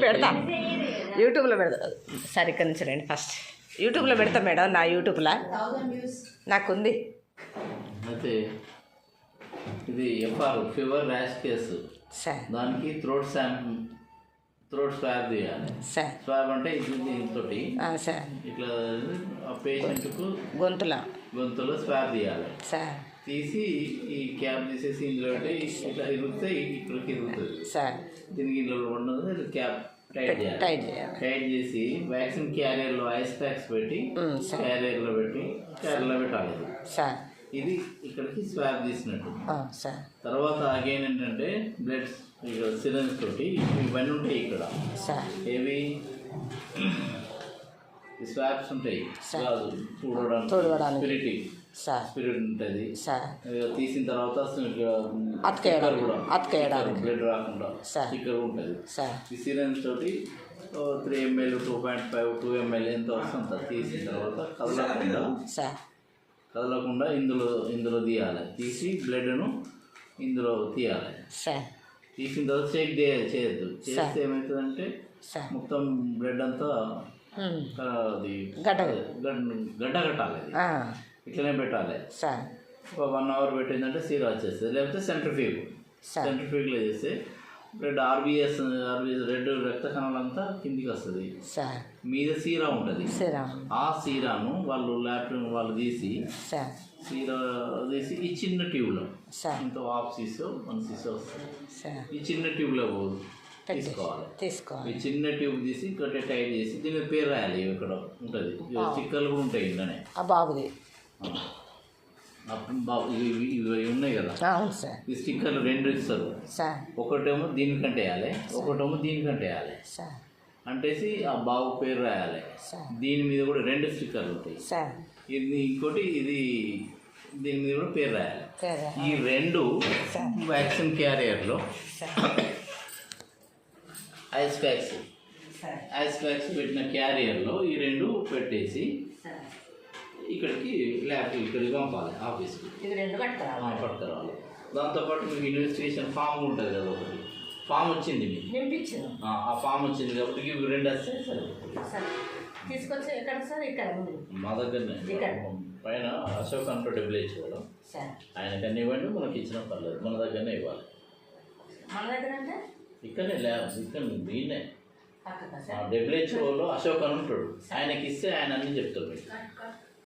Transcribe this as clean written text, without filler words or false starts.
పెడతా, యూట్యూబ్లో పెడతా. సరే ఇక్కడ నుంచి రండి, ఫస్ట్ యూట్యూబ్లో పెడతా మేడం, నా యూట్యూబ్లో నాకుంది. అయితే ఇది FR fever rash case, sir దానికి థ్రోట్ స్వాబ్ తీయాలి. సార్ స్వాబ్ అంటే ఇది దీంతో సార్ ఇట్లా ఆ పేషెంట్కు గొంతులో స్వాబ్ తీయాలి. సార్ తీసి ఈ క్యాప్ తీసేసి ఇందులో పెట్టి ఇట్లా ఇరుగుతే ఇక్కడికి ఇరుగుతుంది సార్. దీనికి ఇందులో ఉండదు, క్యాప్ టైట్ చేయాలి. టైట్ చేసి వ్యాక్సిన్ క్యారియర్లో ఐస్ ప్యాక్స్ పెట్టి క్యారియర్లో పెట్టాలి సార్. ఇది ఇక్కడికి స్వాబ్ తీసినట్టు. సార్ తర్వాత అగైన్ ఏంటంటే బ్లడ్ ఇక్కడ సిరంజ్ తోటి ఇవన్నీ ఉంటాయి ఇక్కడ. ఏవి స్వాబ్స్ ఉంటాయి చూడడానికి, స్పిరిట్ ఉంటుంది. తీసిన తర్వాత బ్లడ్ రాకుండా స్టిక్కర్ ఉంటుంది. ఈ సిరంజ్ తోటి 3 ml 2.5 2 ml ఎంత వస్తుంది. తీసిన తర్వాత కదలకుండా ఇందులో తీయాలి. తీసి బ్లడ్ను ఇందులో తీయాలి. తీసిన తర్వాత చెక్ చేయొద్దు. చేస్తే ఏమవుతుందంటే మొత్తం బ్లడ్ అంతా అది గడ్డ కట్టాలి. ఇట్లనే పెట్టాలి. ఒక 1 hour పెట్టిందంటే సీరా వచ్చేస్తుంది. లేకపోతే సెంట్రిఫ్యూగ్లో చేస్తే బ్లడ్ ఆర్బిఎస్ రెడ్ రక్త కణాలంతా కిందికి వస్తుంది. మీద సీరా ఉంటుంది. ఆ సీరాను వాళ్ళు తీసి ఈ చిన్న ట్యూబ్లో ఇంత హాఫ్ సీసో 1 సీసో వస్తుంది. ఈ చిన్న ట్యూబ్లో తీసుకోవాలి. ఈ చిన్న ట్యూబ్ తీసి ఇక్కడ టైట్ చేసి దీని పేరు రాయాలి. ఇక్కడ ఉంటుంది, స్టిక్కర్లు కూడా ఉంటాయి ఇంట్లోనే. బాబుది ఇవి ఉన్నాయి కదా, ఈ స్టిక్కర్లు 2 ఇస్తారు. ఒకటేమో దీనికంటే వేయాలి, ఒకటేమో దీనికంటే వేయాలి. అంటేసి ఆ బాబు పేరు రాయాలి. దీని మీద కూడా 2 స్టిక్కర్లు ఉంటాయి. ఇది ఇంకోటి, ఇది దీని మీద కూడా పేరు రాయాలి. ఈ 2 వ్యాక్సిన్ క్యారియర్లో ఐస్ ప్యాక్స్ పెట్టిన క్యారియర్లో ఈ 2 పెట్టేసి ఇక్కడికి ఇక్కడికి పంపాలి, ఆఫీస్కి పట్టుకురావాలి. దాంతోపాటు మీకు ఇన్వెస్టిగేషన్ ఫామ్ ఉంటుంది కదా, ఒకటి ఫామ్ వచ్చింది మీకు, ఆ ఫామ్ వచ్చింది కాబట్టి ఇవి 2 వస్తాయి. మా దగ్గరనే పైన అశోక్ అంటూ WHO ఆయనకన్నీ ఇవ్వండి, మనకి ఇచ్చిన పర్లేదు, మన దగ్గరనే ఇవ్వాలి. ఇక్కడనే ఇక్కడ దీన్నే WHO అశోక్ అని ఉంటాడు, ఆయనకి ఇస్తే ఆయన అన్నీ చెప్తాడు.